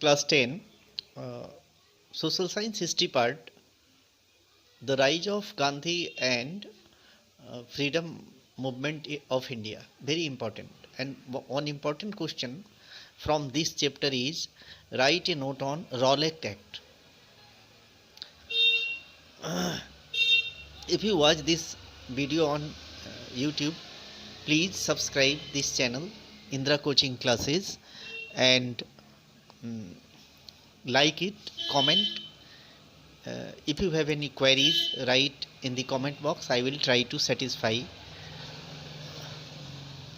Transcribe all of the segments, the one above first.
Class 10, uh, Social Science History part, the rise of Gandhi and freedom movement of India. Very important. And one important question from this chapter is write a note on Rowlatt Act. If you watch this video on YouTube, please subscribe this channel Indra Coaching Classes and like it, comment. If you have any queries, write in the comment box. I will try to satisfy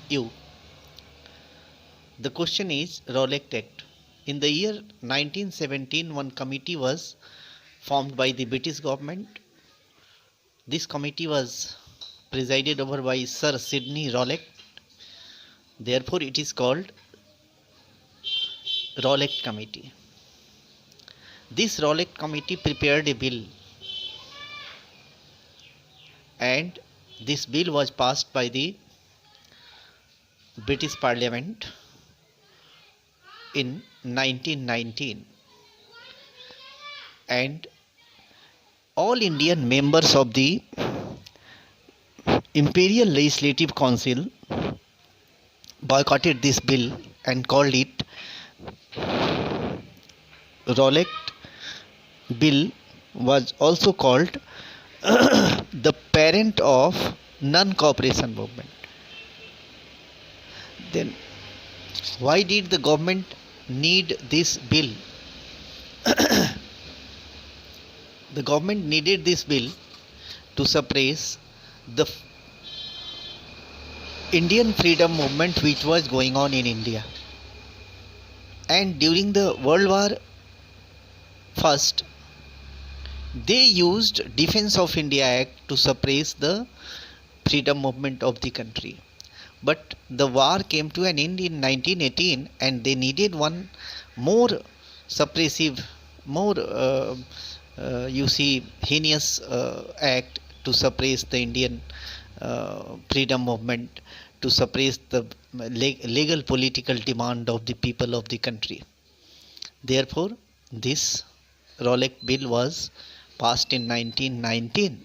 you. The question is Rowlatt Act. In the year 1917, one committee was formed by the British government. This committee was presided over by Sir Sidney Rowlatt. Therefore, it is called Rowlatt Committee. This Rowlatt Committee prepared a bill, and this bill was passed by the British Parliament in 1919, and all Indian members of the Imperial Legislative Council boycotted this bill and called it Rowlatt Bill. Was also called the parent of non-cooperation movement. Then why did the government need this bill? The government needed this bill to suppress the Indian freedom movement which was going on in India. And during the World War First, they used Defense of India Act to suppress the freedom movement of the country. But the war came to an end in 1918, and they needed one more suppressive, more heinous act to suppress the Indian freedom movement, to suppress the legal political demand of the people of the country. Therefore, this Rowlatt Bill was passed in 1919.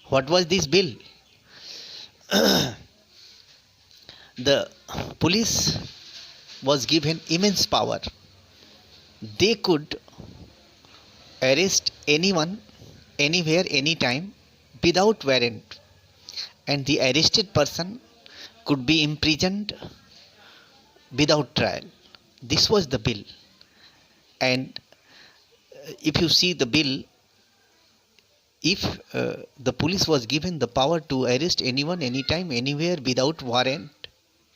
What was this bill? The police was given immense power. They could arrest anyone, anywhere, anytime, without warrant, and the arrested person could be imprisoned without trial. This was the bill. And if you see the bill, if the police was given the power to arrest anyone, anytime, anywhere, without warrant,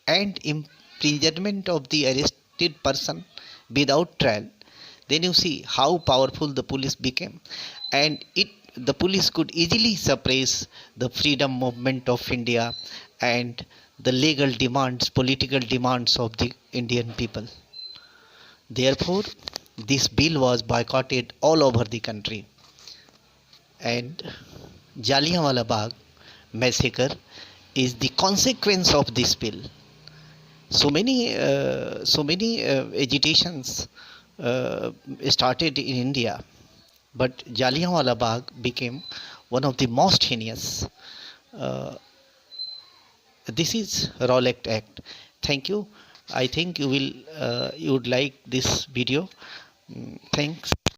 and imprisonment of the arrested person without trial, then you see how powerful the police became. And the police could easily suppress the freedom movement of India and the legal demands, political demands of the Indian people. Therefore, this bill was boycotted all over the country. And Jallianwala Bagh massacre is the consequence of this bill. So many agitations started in India, but Jallianwala Bagh became one of the most heinous. This is Rowlatt Act. Thank you. I think you would like this video. Thanks.